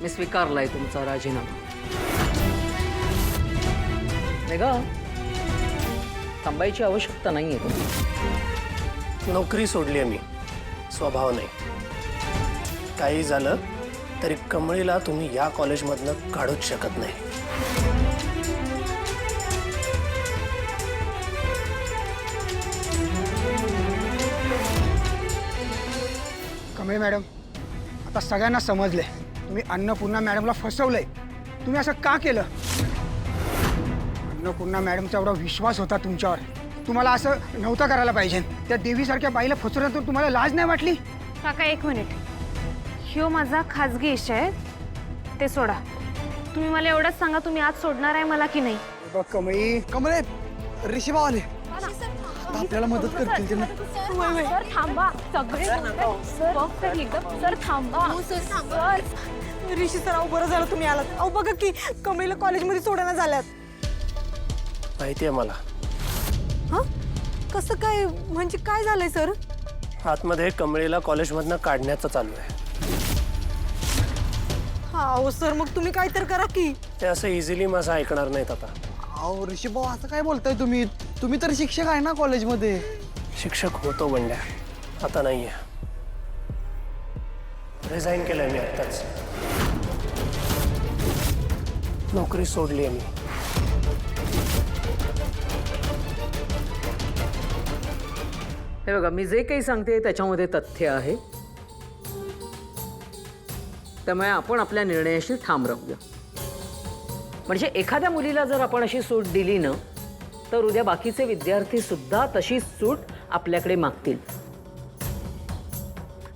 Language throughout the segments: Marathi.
मी स्वीकारलाय तुमचा राजीनामा. मेघा, थांबायची आवश्यकता नाहीये तुम्ही. नोकरी सोडली आहे मी, स्वभाव नाही. काही झालं तरी कमळीला तुम्ही या कॉलेजमधनं काढूच शकत नाही. कमळे मॅडम, आता सगळ्यांना समजले तुम्ही अन्नपूर्णा मॅडमला फसवलंय. तुम्ही असं का केलं? अन्नपूर्णा मॅडमचा एवढा विश्वास होता तुमच्यावर. तुम्हाला असं नव्हतं करायला पाहिजे. त्या देवीसारख्या बाईला फसवल्यानंतर तुम्हाला लाज नाही वाटली? काका एक मिनिट, ह्यो माझा खाजगी विषय आहे, ते सोडा. तुम्ही मला एवढंच सांगा, तुम्ही आज सोडणार आहे मला की नाही? बघ कमळी, कमळे, ऋषीभाऊ आले. आपल्याला मदत करतील ते ना. सर थांबा, सगळे फक्त एकदम सर थांबा. सर ऋषी सर, अहो बरं झालं तुम्ही आलात. अहो बघा की कमळीला कॉलेजमध्ये सोडायला झाल्यात. माहिती आहे मला. हा, कसं काय? म्हणजे काय झालंय सर? आतमध्ये कमळीला कॉलेजमधनं काढण्याचं चालू आहे. हा अहो सर, मग तुम्ही काय तर करा की. ते असं इझिली माझं ऐकणार नाहीत आता. अहो ऋषीभाऊ, असं काय बोलताय तुम्ही? तुम्ही तर शिक्षक आहे ना कॉलेजमध्ये. शिक्षक होतो बंड्या, आता नाहीये. रिझाईन केलंय मी आत्ताच. नोकरी सोडली आहे मी. हे बघा, मी जे काही सांगते त्याच्यामध्ये तथ्य आहे. त्यामुळे आपण आपल्या निर्णयाशी ठाम राहूया. म्हणजे एखाद्या मुलीला जर आपण अशी सूट दिली ना, तर उद्या बाकीचे विद्यार्थी सुद्धा तशी सूट आपल्याकडे मागतील.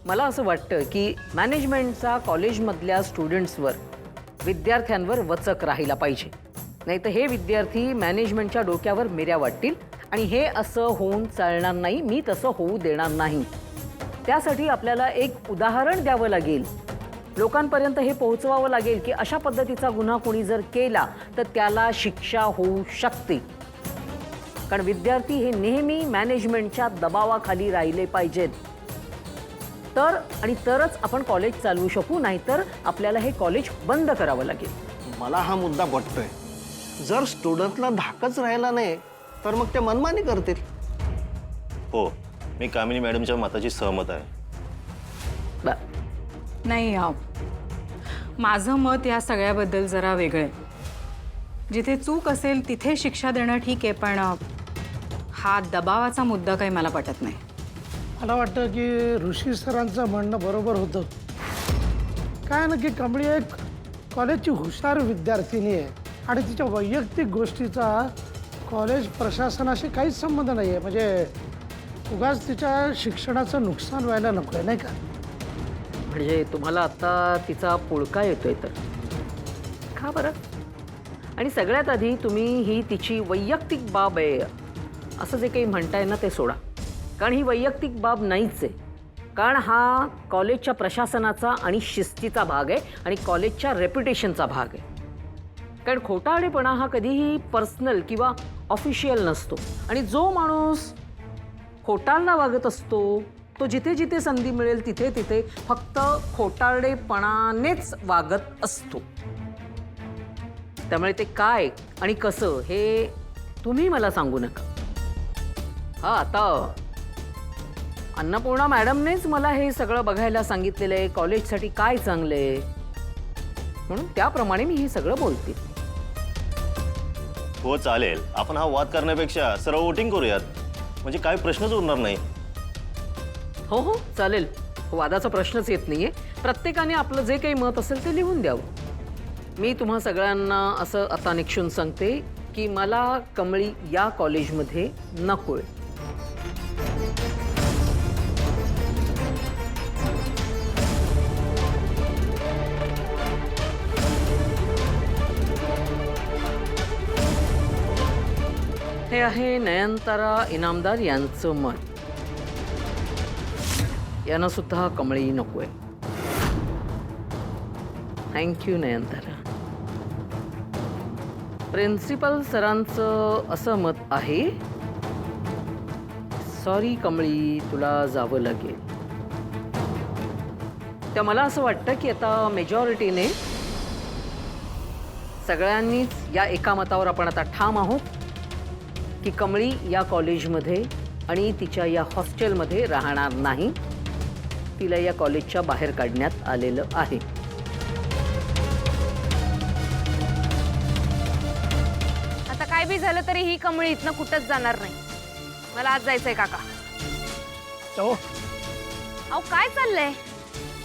मला असं वाटतं की मॅनेजमेंटचा कॉलेजमधल्या स्टुडंट्सवर, विद्यार्थ्यांवर वचक राहिला पाहिजे. नाही तर हे विद्यार्थी मॅनेजमेंटच्या डोक्यावर मिऱ्या वाटतील आणि हे असं होऊन चालणार नाही. मी तसं होऊ देणार नाही. त्यासाठी आपल्याला एक उदाहरण द्यावं लागेल. लोकांपर्यंत हे पोहोचवावं लागेल की अशा पद्धतीचा गुन्हा कोणी जर केला तर त्याला शिक्षा होऊ शकते. कारण विद्यार्थी हे नेहमी मॅनेजमेंटच्या दबावाखाली राहिले पाहिजेत. तरच आपण कॉलेज चालवू शकू. नाहीतर आपल्याला हे कॉलेज बंद करावं लागेल. मला हा मुद्दा पटतोय. जर स्टुडंटला धाकच राहिला नाही तर मग ते मनमानी करतील. हो, मी कामिनी मॅडमच्या मताची सहमत आहे. नाही, माझं मत या सगळ्याबद्दल जरा वेगळं आहे. जिथे चूक असेल तिथे शिक्षा देणं ठीक आहे, पण हा दबावाचा मुद्दा काही मला पटत नाही. मला वाटतं की ऋषी सरांचं म्हणणं बरोबर होतं. काय ना की कमळी एक कॉलेजची हुशार विद्यार्थिनी आहे आणि तिच्या वैयक्तिक गोष्टीचा कॉलेज प्रशासनाशी काहीच संबंध नाही आहे. म्हणजे उगाच तिच्या शिक्षणाचं नुकसान व्हायला नको आहे, नाही का? म्हणजे तुम्हाला आता तिचा पुळका येतोय तर का बरं? आणि सगळ्यात आधी तुम्ही ही तिची वैयक्तिक बाब आहे असं जे काही म्हणताय ना ते सोडा. कारण ही वैयक्तिक बाब नाहीच आहे. कारण हा कॉलेजच्या प्रशासनाचा आणि शिस्तीचा भाग आहे आणि कॉलेजच्या रेप्युटेशनचा भाग आहे. कारण खोटारडेपणा हा कधीही पर्सनल किंवा ऑफिशियल नसतो. आणि जो माणूस खोटारडा वागत असतो तो जिथे जिथे संधी मिळेल तिथे तिथे फक्त खोटारडेपणानेच वागत असतो. त्यामुळे ते काय आणि कसं हे तुम्ही मला सांगू नका. हा, आता अन्नपूर्णा मॅडमनेच मला हे सगळं बघायला सांगितलेलं आहे. कॉलेजसाठी काय चांगलं आहे म्हणून त्याप्रमाणे मी हे सगळं बोलते. हो चालेल, आपण हा वाद करण्यापेक्षा सरळ वोटिंग करूयात. म्हणजे काय प्रश्नच उरणार नाही. हो हो चालेल. वादाचा प्रश्नच येत नाहीये. प्रत्येकाने आपलं जे काही मत असेल ते लिहून द्यावं. मी तुम्हा सगळ्यांना असं आता निक्षून सांगते की मला कमळी या कॉलेजमध्ये नकोय. हे आहे नयनतारा इनामदार यांचं मत. यांना सुद्धा कमळी नकोय. थँक्यू नयनतारा. प्रिन्सिपल सरांचं असं मत आहे, सॉरी कमळी, तुला जावं लागेल. त्या मला असं वाटतं की आता मेजॉरिटीने सगळ्यांनीच या एका मतावर आपण आता ठाम आहोत की कमळी या कॉलेजमध्ये आणि तिच्या या हॉस्टेलमध्ये राहणार नाही. तिला या कॉलेजच्या बाहेर काढण्यात आलेलं आहे. आता काय बी झालं तरी ही कमळी इथनं कुठंच जाणार नाही. मला आज जायचंय काका. हो अहो काय चाललंय?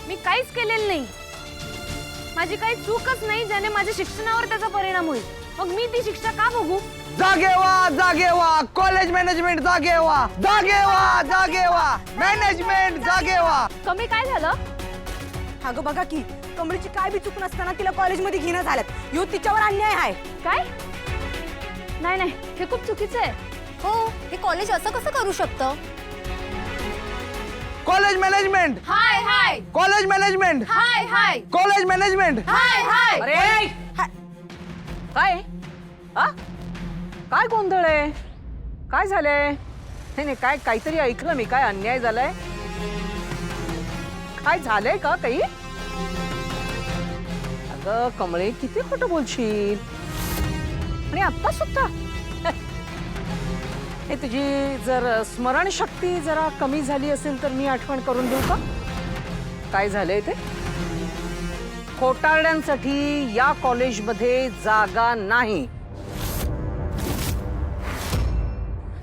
मी काहीच केलेलं नाही. माझी काही चूकच नाही ज्याने माझ्या शिक्षणावर त्याचा परिणाम होईल. मग मी ती शिक्षा का बघू? जागे व्हा कॉलेज मॅनेजमेंट जागे व्हा मॅनेजमेंट जागे व्हा. कमी काय झालं? अगं बघा की कमळीची काय बी चूक नसताना तिला कॉलेजमध्ये घेणं झाल्यात. यो तिच्यावर अन्याय आहे. काय? नाही नाही, हे खूप चुकीचं आहे. हो, हे कॉलेज असं कसं करू शकतं? कॉलेज मॅनेजमेंट हाय हाय कॉलेज मॅनेजमेंट हाय हाय कॉलेज मॅनेजमेंट. हाय हाय. अरे काय आ? काय गोंधळ आहे? काय झालंय? नाही नाही, काय काहीतरी ऐकलं मी. काय अन्याय झालाय? काय झालंय का काही? अगं कमळे, किती खोटं बोलशील. आणि आता सुद्धा हे तुझी जर स्मरणशक्ती जरा कमी झाली असेल तर मी आठवण करून देऊ का? काय झालंय ते? खोटारड्यांसाठी या कॉलेजमध्ये जागा नाही.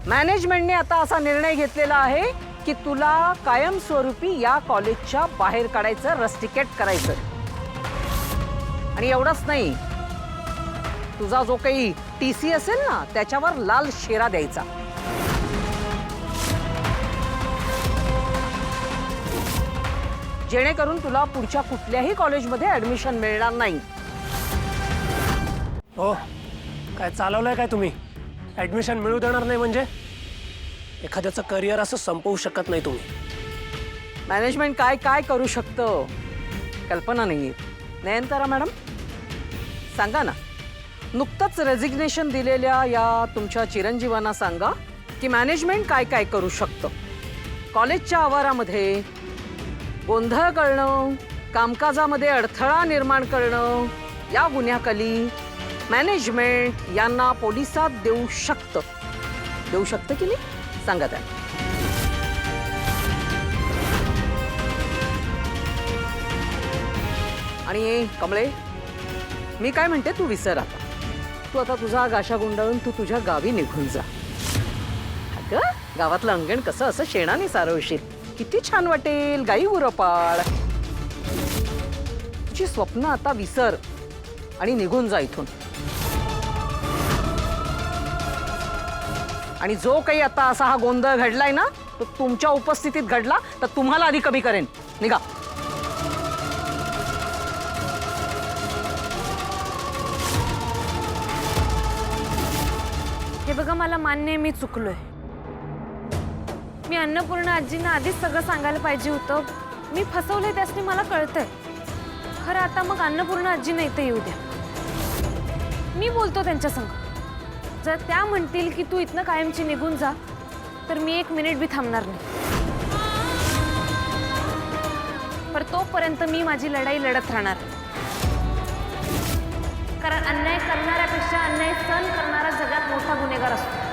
मॅनेजमेंटने आता असा निर्णय घेतलेला आहे की तुला कायमस्वरूपी या कॉलेजच्या बाहेर काढायचं, रस्टिकेट करायचं. आणि एवढंच नाही, तुझा जो काही TC असेल ना त्याच्यावर लाल शेरा द्यायचा. जेणेकरून तुला पुढच्या कुठल्याही कॉलेजमध्ये ऍडमिशन मिळणार नाही. हो काय चालवलंय काय तुम्ही? ऍडमिशन मिळू देणार नाही म्हणजे? एखाद्याचं करिअर असं संपवू शकत नाही तुम्ही. मॅनेजमेंट काय काय करू शकतं कल्पना नाही. नयनतारा मॅडम सांगा ना, नुकतंच रेजिग्नेशन दिलेल्या या तुमच्या चिरंजीवांना सांगा की मॅनेजमेंट काय काय करू शकतं. कॉलेजच्या आवारामध्ये गोंधळ करणं, कामकाजामध्ये अडथळा निर्माण करणं या गुन्ह्याखाली मॅनेजमेंट यांना पोलिसात देऊ शकतं की नाही? सांगा त्या. आणि कमळे, मी काय म्हणते तू विसर आता. तू आता तुझा गाशा गुंडाळून तू तुझ्या गावी निघून जा. अगं गावातलं अंगण कसं असं शेणाने सारवशील, किती छान वाटेल. गाई उरपाळ. तुझी स्वप्न आता विसर आणि निघून जा इथून. आणि जो काही आता असा हा गोंधळ घडलाय ना तो तुमच्या उपस्थितीत घडला तर तुम्हाला आधी कमी करेन. निघा. हे बघा, मला मान्य आहे मी चुकलोय. मी अन्नपूर्णा आजींना आधीच सगळं सांगायला पाहिजे होतं. मी फसवलंय त्यासनी मला कळतंय. खरं आता मग अन्नपूर्णा आजींना इथे येऊ द्या. मी बोलतो त्यांच्या संग. जर त्या म्हणतील की तू इथनं कायमची निघून जा तर मी 1 मिनिट बी थांबणार नाही. पर तोपर्यंत मी माझी लढाई लढत राहणार. कारण अन्याय करणाऱ्यापेक्षा अन्याय सहन करणारा जगात मोठा गुन्हेगार असतो.